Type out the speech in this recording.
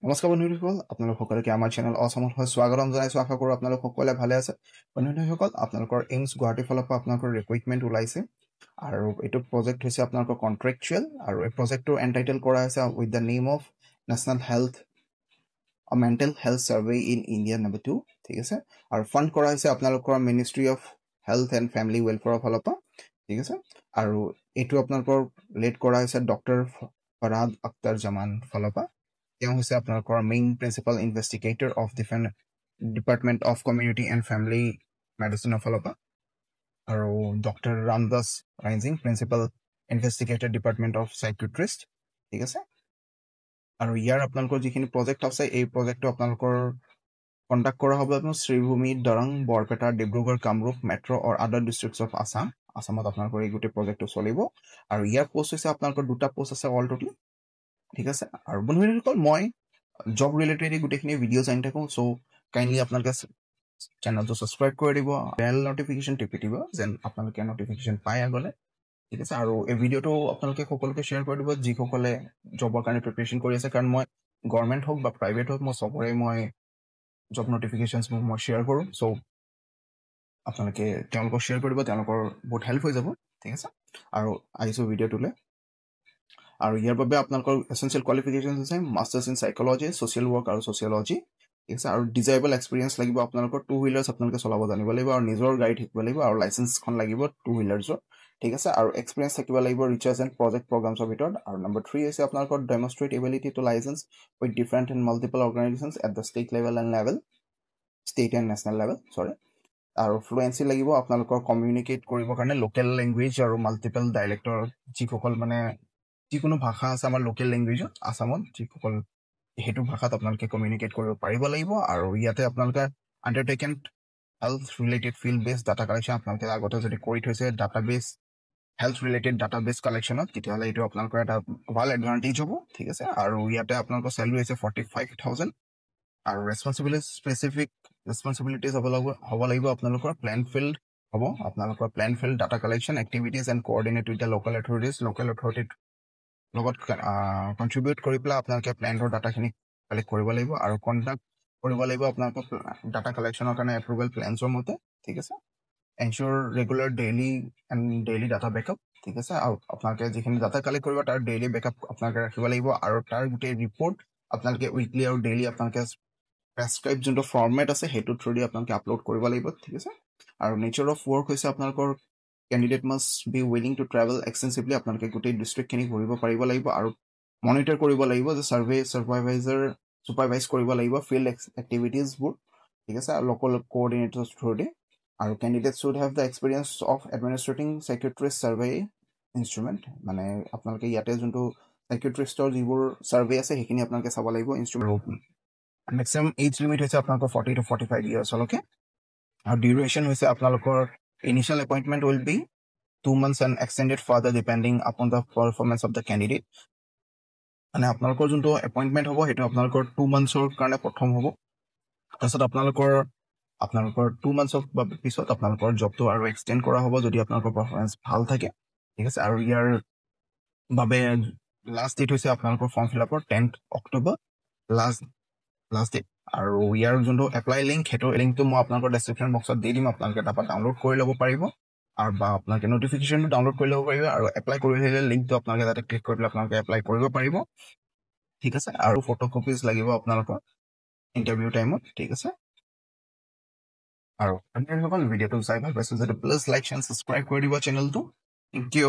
নমস্কাৰ বন্ধুসকল, আপোনালোক সকলোকে আমাৰ চেনেল অসমত স্বাগতম জনাইছোঁ। আশা কৰোঁ আপোনালোক সকলোৱে ভালে আছে। বন্ধুসকল, আপোনালোকৰ এইমছ গুৱাহাটীৰ ফালৰ পৰা আপোনালোকৰ ৰিকুইটমেণ্ট ওলাইছে আৰু এইটো প্ৰজেক্ট হৈছে আপোনালোকৰ কণ্ট্ৰেকচুৱেল আৰু এই প্ৰজেক্টটো এণ্টাইটেল কৰা হৈছে with the name of national health mental health survey in India number 2, ঠিক আছে। আৰু ফাণ্ড কৰা হৈছে আপোনালোকৰ ministry of health and family ৱেলফেয়াৰৰ ফালৰ পৰা, ঠিক আছে। আৰু এইটো আপোনালোকৰ লেড কৰা হৈছে ডক্টৰ ফৰহাদ আখতাৰ জামান ফালৰ পৰা। তেওঁ হৈছে আপোনালোকৰ main principal investigator of department of community and family মেডিচিনৰ ফালৰ পৰা। আৰু doctor Ramdas rising principal investigator department of psychiatrist, ঠিক আছে। আৰু ইয়াৰ আপোনালোকৰ যিখিনি প্ৰজেক্ট আছে এই প্ৰজেক্টটো আপোনালোকৰ কণ্ডাক্ট কৰা হ'ব শ্ৰীভূমি, দৰং, বৰপেটা, ডিব্ৰুগড়, কামৰূপ মেট্ৰ' আৰু আদাৰ ডিষ্ট্ৰিক্টছ অফ আছামত আপোনালোকৰ এই গোটেই প্ৰজেক্টটো চলিব। আৰু ইয়াৰ পোষ্ট হৈছে আপোনালোকৰ 2টা পোষ্ট আছে অল টোটেল, ঠিক আছে। আৰু বন্ধুসকল, মই জব ৰিলেটেড গোটেইখিনি ভিডিঅ' চাই থাকোঁ, চ' কাইণ্ডলি আপোনালোকে চেনেলটো ছাবস্ক্ৰাইব কৰি দিব, বেল নটিফিকেশ্যন টিপি দিব যেন আপোনালোকে নটিফিকেশ্যন পাই আগলে, ঠিক আছে। আৰু এই ভিডিঅ'টো আপোনালোকে সকলোকে শ্বেয়াৰ কৰি দিব যিসকলে জবৰ কাৰণে প্ৰিপেৰেশ্যন কৰি আছে, কাৰণ মই গভৰ্ণমেণ্ট হওক বা প্ৰাইভেট হওক মই চবৰে জব নটিফিকেশ্যনছ মই শ্বেয়াৰ কৰোঁ। চ' আপোনালোকে তেওঁলোকক শ্বেয়াৰ কৰিব, তেওঁলোকৰ বহুত হেল্প হৈ যাব, ঠিক আছে। আৰু আহিছোঁ ভিডিঅ'টোলৈ। আৰু ইয়াৰ বাবে আপোনালোকৰ এছেঞ্চিয়েল কোৱালিফিকেশ্যন হৈছে masters in psychology, social work আৰু ছ'চিয়লজি, ঠিক আছে। আৰু ডিজাইবল এক্সপিৰিয়েঞ্চ লাগিব আপোনালোকৰ, 2 হুইলাৰ্ছ আপোনালোকে চলাব জানিব লাগিব আৰু নিজৰ গাড়ী থাকিব লাগিব আৰু লাইচেঞ্চখন লাগিব 2 হুইলাৰ্ছৰ, ঠিক আছে। আৰু এক্সপিৰিয়েঞ্চ থাকিব লাগিব ৰিচাৰ্ছ এণ্ড প্ৰজেক্ট প্ৰগ্ৰামছৰ ভিতৰত। আৰু নম্বৰ 3 হৈছে আপোনালোকৰ demonstrate ability to license with different and multiple organisations at the state and national level, আৰু ফ্লুৱেঞ্চি লাগিব আপোনালোকৰ কমিউনিকেট কৰিবৰ কাৰণে লোকেল লেংগুৱেজ আৰু মাল্টিপল ডাইলেক্টৰ, যিসকল মানে যিকোনো ভাষা আছে আমাৰ লোকেল লেংগুৱেজত আছামত, যিসকল সেইটো ভাষাত আপোনালোকে কমিউনিকেট কৰিব পাৰিব লাগিব। আৰু ইয়াতে আপোনালোকে আণ্ডাৰটেকেন হেল্থ ৰিলেটেড ফিল্ড বেছ ডাটা কালেকশ্যন আপোনালোকে আগতে যদি কৰি থৈছে ডাটাবেছ হেল্থ ৰিলেটেড ডাটাবেছ কালেকশ্যনত, তেতিয়াহ'লে এইটো আপোনালোকৰ এটা ভাল এডভান্টেজ হ'ব, ঠিক আছে। আৰু ইয়াতে আপোনালোকৰ চেলেৰি হৈছে 45,000 আৰু ৰেছপঞ্চিবিলিটিজ হ'ব লাগিব আপোনালোকৰ প্লেন ফিল্ড হ'ব, আপোনালোকৰ plan field data collection activities and coordinate with the local অথৰিটিৰ লগত কণ্ট্ৰিবিউট কৰি পেলাই আপোনালোকে প্লেনৰ ডাটাখিনি কালেক্ট কৰিব লাগিব আৰু কণ্ডাক্ট কৰিব লাগিব আপোনালোকৰ ডাটা কালেকশ্যনৰ কাৰণে এপ্ৰুভেল প্লেনছৰ মতে, ঠিক আছে। এনচিয়'ৰ ৰেগুলাৰ ডেইলি ডাটা বেকআপ, ঠিক আছে। আৰু আপোনালোকে যিখিনি ডাটা কালেক্ট কৰিব তাৰ ডেইলি বেকআপ আপোনালোকে ৰাখিব লাগিব আৰু তাৰ গোটেই ৰিপৰ্ট আপোনালোকে উইকলি আৰু ডেইলি আপোনালোকে প্ৰেছক্ৰাইব যোনটো ফৰ্মেট আছে সেইটো থ্ৰুদি আপোনালোকে আপলোড কৰিব লাগিব, ঠিক আছে। আৰু নেচাৰ অফ ৱৰ্ক হৈছে আপোনালোকৰ candidate must B willing to travel extensively, আপোনালোকে গোটেই ডিষ্ট্ৰিক্টখিনি ঘূৰিব পাৰিব লাগিব আৰু মনিটৰ কৰিব লাগিব যে চুপাৰভাইজ কৰিব লাগিব ফিল্ড এক্টিভিটিজবোৰ, ঠিক আছে, আৰু লোকেল কোঅৰ্ডিনেটৰ্ছ থ্ৰুদি। আৰু candidate should have the experience of administering psychiatrist survey instrument, মানে আপোনালোকে ইয়াতে যোনটো চাইকিয়াট্ৰিষ্টৰ যিবোৰ ছাৰ্ভে আছে সেইখিনি আপোনালোকে চাব লাগিব ইনষ্ট্ৰুমেণ্ট। মেক্সিমাম এজ লিমিট হৈছে আপোনালোকৰ 40 to 45 ইয়াৰ্ছলৈকে। আৰু ডিউৰেশ্যন হৈছে আপোনালোকৰ initial appointment will be 2 months and extended further depending upon the performance of the candidate, মানে আপোনালোকৰ যোনটো এপইণ্টমেণ্ট হ'ব সেইটো আপোনালোকৰ 2 monthsৰ কাৰণে প্ৰথম হ'ব, তাৰপিছত আপোনালোকৰ 2 monthsৰ পিছত আপোনালোকৰ জবটো আৰু এক্সটেণ্ড কৰা হ'ব যদি আপোনালোকৰ পাৰফৰ্মেঞ্চ ভাল থাকে, ঠিক আছে। আৰু ইয়াৰ বাবে লাষ্ট ডেট হৈছে আপোনালোকৰ ফৰ্ম ফিল আপৰ 10 অক্টোবৰ লাষ্ট ডেট। আৰু ইয়াৰ যোনটো এপ্লাই লিংক সেইটো লিংকটো মই আপোনালোকৰ ডেছক্ৰিপশ্যন বক্সত দি দিম, আপোনালোকে তাৰপৰা ডাউনলোড কৰি ল'ব পাৰিব আৰু বা আপোনালোকে নটিফিকেশ্যনটো ডাউনলোড কৰি ল'ব পাৰিব আৰু এপ্লাই কৰি আহিলে লিংকটো আপোনালোকে তাতে ক্লিক কৰি পেলাই আপোনালোকে এপ্লাই কৰিব পাৰিব, ঠিক আছে। আৰু ফটোকপিজ লাগিব আপোনালোকৰ ইণ্টাৰভিউ টাইমত, ঠিক আছে। আৰু ভিডিঅ'টো চাই ভাল পাইছোঁ যদি প্লিজ লাইক এণ্ড ছাবস্ক্ৰাইব কৰি দিব চেনেলটো, থেংক ইউ।